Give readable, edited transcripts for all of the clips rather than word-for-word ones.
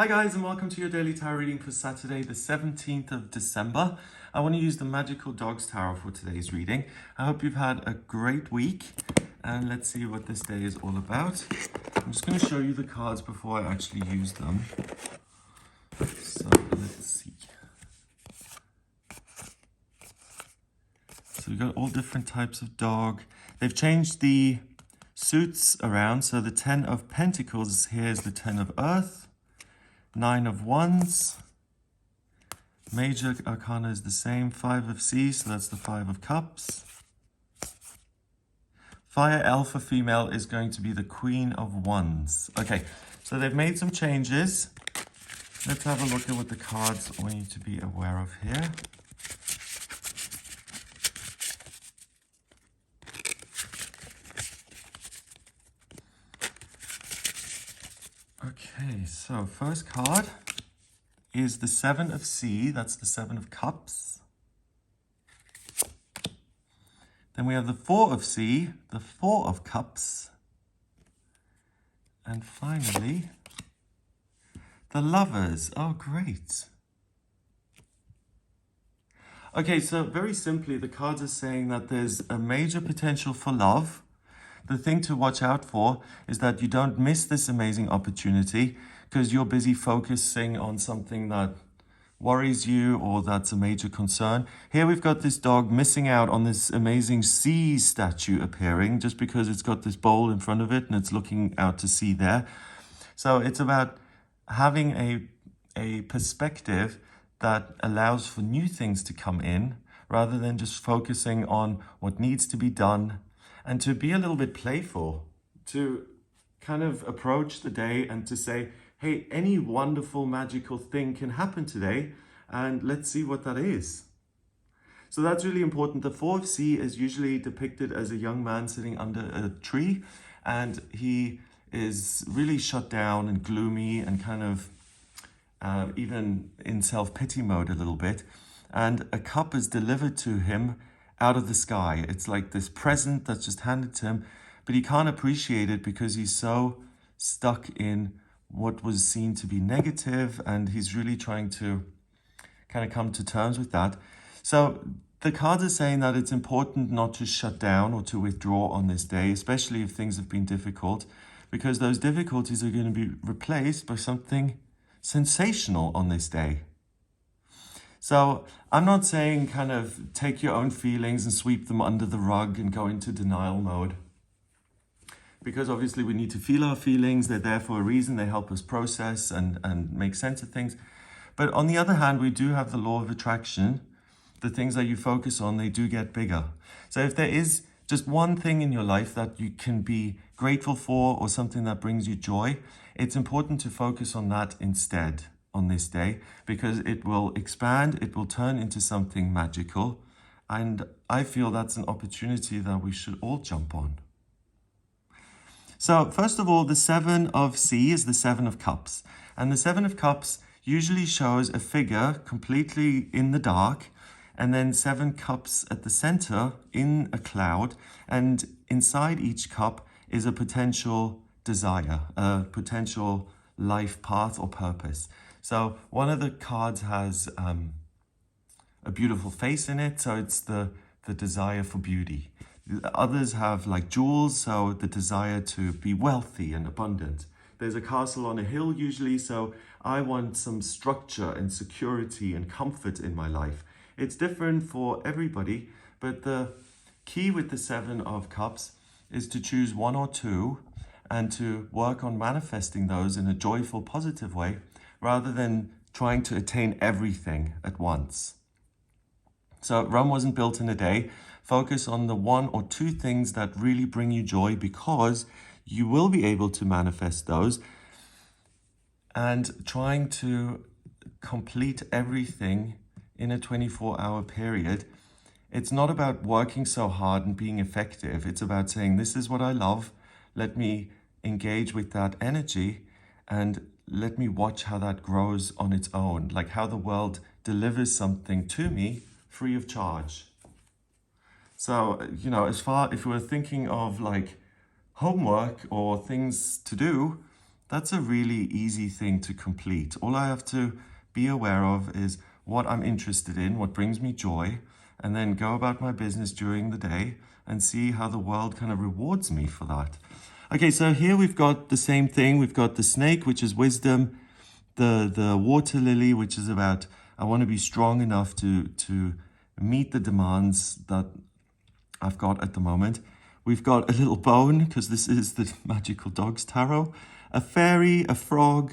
Hi guys, and welcome to your daily tarot reading for Saturday the 17th of December. I want to use the Magical Dogs Tarot for today's reading. I hope you've had a great week, and let's see what this day is all about. I'm just going to show you the cards before I actually use them. So let's see. So we've got all different types of dog. They've changed the suits around, so the 10 of Pentacles here is the 10 of Earth. 9 of Wands, Major Arcana is the same, 5 of Sea, so that's the 5 of Cups. Fire Alpha Female is going to be the Queen of Wands. Okay, so they've made some changes. Let's have a look at what the cards want you to be aware of here. Okay, so first card is the 7 of Sea, that's the 7 of Cups. Then we have the 4 of Sea, the 4 of Cups. And finally, the Lovers. Oh, great. Okay, so very simply, the cards are saying that there's a major potential for love. The thing to watch out for is that you don't miss this amazing opportunity because you're busy focusing on something that worries you or that's a major concern. Here we've got this dog missing out on this amazing sea statue appearing just because it's got this bowl in front of it and it's looking out to sea there. So it's about having a perspective that allows for new things to come in rather than just focusing on what needs to be done, and to be a little bit playful, to kind of approach the day and to say, hey, any wonderful magical thing can happen today, and let's see what that is. So that's really important. The 4 of Sea is usually depicted as a young man sitting under a tree, and he is really shut down and gloomy and kind of even in self-pity mode a little bit. And a cup is delivered to him out of the sky. It's like this present that's just handed to him, but he can't appreciate it because he's so stuck in what was seen to be negative, and he's really trying to kind of come to terms with that. So the cards are saying that it's important not to shut down or to withdraw on this day, especially if things have been difficult, because those difficulties are going to be replaced by something sensational on this day. So I'm not saying kind of take your own feelings and sweep them under the rug and go into denial mode, because obviously we need to feel our feelings. They're there for a reason. They help us process and make sense of things. But on the other hand, we do have the law of attraction. The things that you focus on, they do get bigger. So if there is just one thing in your life that you can be grateful for or something that brings you joy, it's important to focus on that instead on this day, because it will expand, it will turn into something magical. And I feel that's an opportunity that we should all jump on. So first of all, the 7 of Sea is the 7 of Cups. And the 7 of Cups usually shows a figure completely in the dark, and then 7 cups at the center in a cloud. And inside each cup is a potential desire, a potential life path or purpose. So one of the cards has a beautiful face in it, so it's the desire for beauty. Others have like jewels, so the desire to be wealthy and abundant. There's a castle on a hill usually, so I want some structure and security and comfort in my life. It's different for everybody, but the key with the 7 of Cups is to choose 1 or 2 and to work on manifesting those in a joyful, positive way, rather than trying to attain everything at once. So Rome wasn't built in a day. Focus on the 1 or 2 things that really bring you joy, because you will be able to manifest those. And trying to complete everything in a 24-hour period, it's not about working so hard and being effective. It's about saying, this is what I love. Let me engage with that energy and let me watch how that grows on its own, like how the world delivers something to me free of charge. So, you know, if we're thinking of like homework or things to do, That's a really easy thing to complete. All I have to be aware of is what I'm interested in, what brings me joy, and then go about my business during the day and see how the world kind of rewards me for that. Okay, so here we've got the same thing. We've got the snake, which is wisdom, the water lily, which is about I want to be strong enough to meet the demands that I've got at the moment. We've got a little bone, because this is the Magical Dogs Tarot, a fairy, a frog,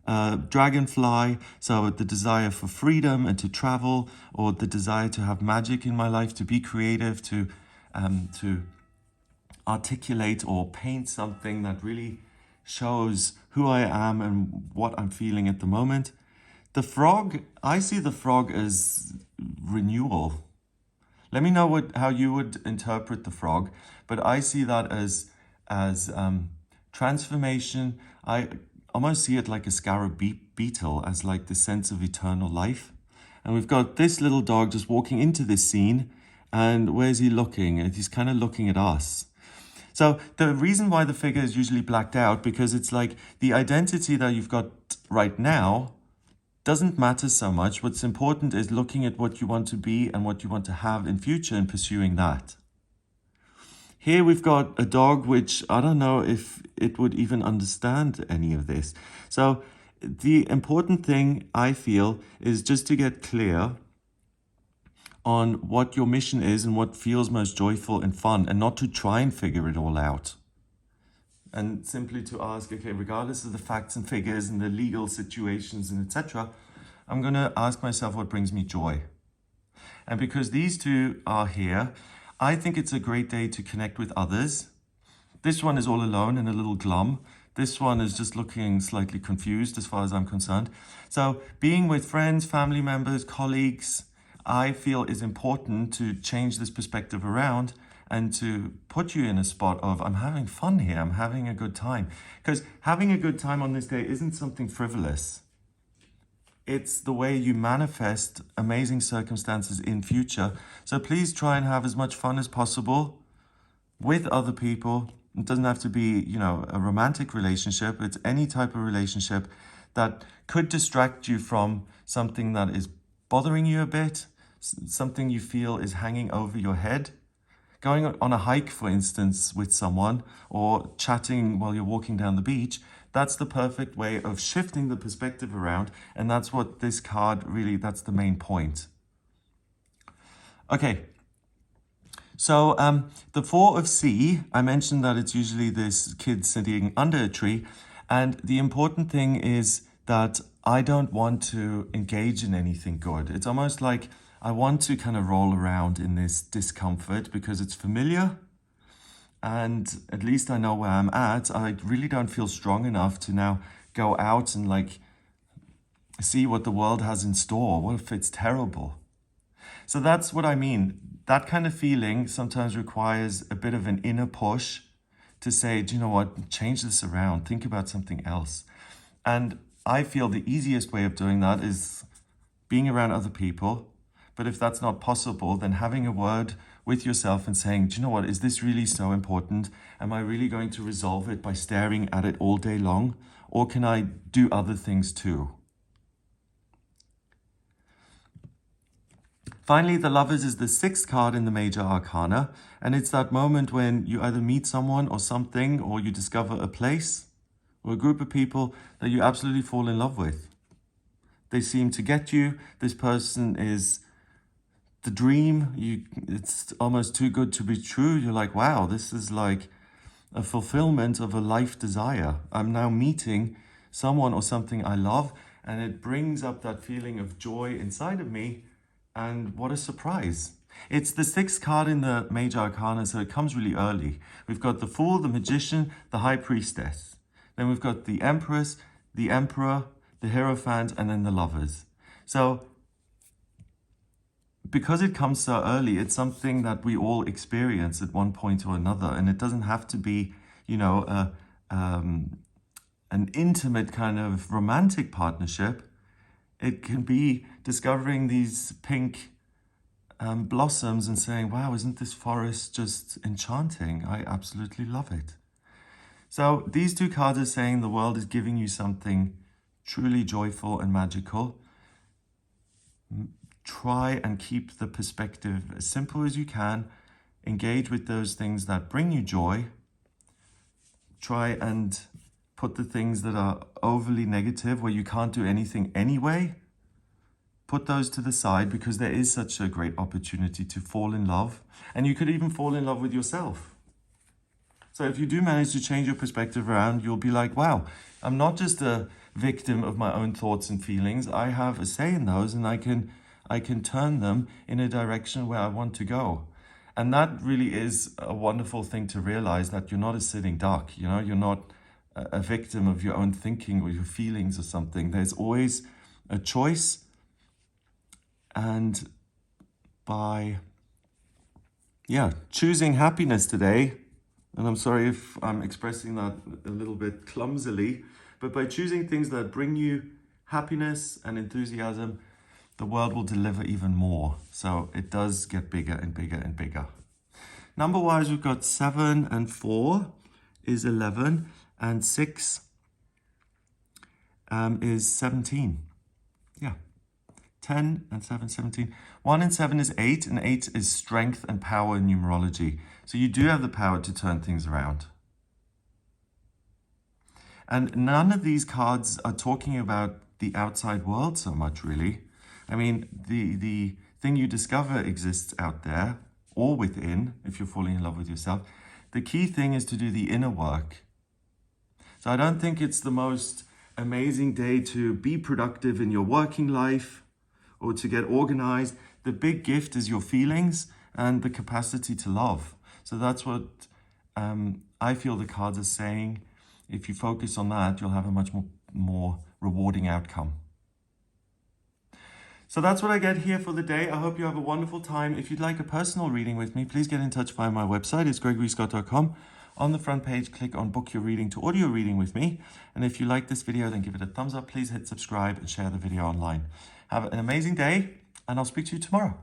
a dragonfly, so the desire for freedom and to travel, or the desire to have magic in my life, to be creative, to articulate or paint something that really shows who I am and what I'm feeling at the moment. The frog, I see the frog as renewal. Let me know how you would interpret the frog, but I see that as transformation. I almost see it like a scarab beetle, as like the sense of eternal life. And we've got this little dog just walking into this scene, and where's he looking? And he's kind of looking at us. So the reason why the figure is usually blacked out, because it's like the identity that you've got right now doesn't matter so much. What's important is looking at what you want to be and what you want to have in future and pursuing that. Here we've got a dog, which I don't know if it would even understand any of this. So the important thing, I feel, is just to get clear on what your mission is and what feels most joyful and fun, and not to try and figure it all out. And simply to ask, okay, regardless of the facts and figures and the legal situations and etc., I'm going to ask myself what brings me joy. And because these two are here, I think it's a great day to connect with others. This one is all alone and a little glum. This one is just looking slightly confused as far as I'm concerned. So being with friends, family members, colleagues, I feel is important to change this perspective around and to put you in a spot of, I'm having fun here, I'm having a good time. Because having a good time on this day isn't something frivolous. It's the way you manifest amazing circumstances in future. So please try and have as much fun as possible with other people. It doesn't have to be, a romantic relationship. It's any type of relationship that could distract you from something that is bothering you a bit, something you feel is hanging over your head. Going on a hike, for instance, with someone, or chatting while you're walking down the beach, that's the perfect way of shifting the perspective around. And that's what this card really, that's the main point. Okay. So the Four of Sea, I mentioned that it's usually this kid sitting under a tree. And the important thing is that I don't want to engage in anything good. It's almost like I want to kind of roll around in this discomfort because it's familiar. And at least I know where I'm at. I really don't feel strong enough to now go out and see what the world has in store. What if it's terrible? So that's what I mean. That kind of feeling sometimes requires a bit of an inner push to say, do you know what, change this around, think about something else. And I feel the easiest way of doing that is being around other people. But if that's not possible, then having a word with yourself and saying, do you know what, is this really so important? Am I really going to resolve it by staring at it all day long? Or can I do other things too? Finally, the Lovers is the 6th card in the Major Arcana, and it's that moment when you either meet someone or something, or you discover a place or a group of people that you absolutely fall in love with. They seem to get you. This person is the dream. It's almost too good to be true. You're like, wow, this is like a fulfillment of a life desire. I'm now meeting someone or something I love, and it brings up that feeling of joy inside of me. And what a surprise. It's the 6th card in the Major Arcana, so it comes really early. We've got the Fool, the Magician, the High Priestess. Then we've got the Empress, the Emperor, the Hierophant, and then the Lovers. So because it comes so early, it's something that we all experience at one point or another. And it doesn't have to be, an intimate kind of romantic partnership. It can be discovering these pink blossoms and saying, wow, isn't this forest just enchanting? I absolutely love it. So these two cards are saying the world is giving you something truly joyful and magical. Try and keep the perspective as simple as you can. Engage with those things that bring you joy. Try and put the things that are overly negative, where you can't do anything anyway, put those to the side, because there is such a great opportunity to fall in love. And you could even fall in love with yourself. So if you do manage to change your perspective around, you'll be like, wow, I'm not just a victim of my own thoughts and feelings. I have a say in those, and I can turn them in a direction where I want to go. And that really is a wonderful thing to realize, that you're not a sitting duck. You know, you're not a victim of your own thinking or your feelings or something. There's always a choice. And by, choosing happiness today, and I'm sorry if I'm expressing that a little bit clumsily, but by choosing things that bring you happiness and enthusiasm, the world will deliver even more. So it does get bigger and bigger and bigger. Number-wise, we've got 7 and 4 is 11, and 6 is 17. Yeah. 10 and 7, 17. 1 and 7 is 8, and 8 is strength and power in numerology. So you do have the power to turn things around. And none of these cards are talking about the outside world so much, really. I mean, the thing you discover exists out there or within, if you're falling in love with yourself. The key thing is to do the inner work. So I don't think it's the most amazing day to be productive in your working life or to get organized. The big gift is your feelings and the capacity to love. So that's what I feel the cards are saying. If you focus on that, you'll have a much more rewarding outcome. So that's what I get here for the day. I hope you have a wonderful time. If you'd like a personal reading with me, please get in touch via my website. It's gregoryscott.com. On the front page, click on book your reading to audio reading with me. And if you like this video, then give it a thumbs up. Please hit subscribe and share the video online. Have an amazing day, and I'll speak to you tomorrow.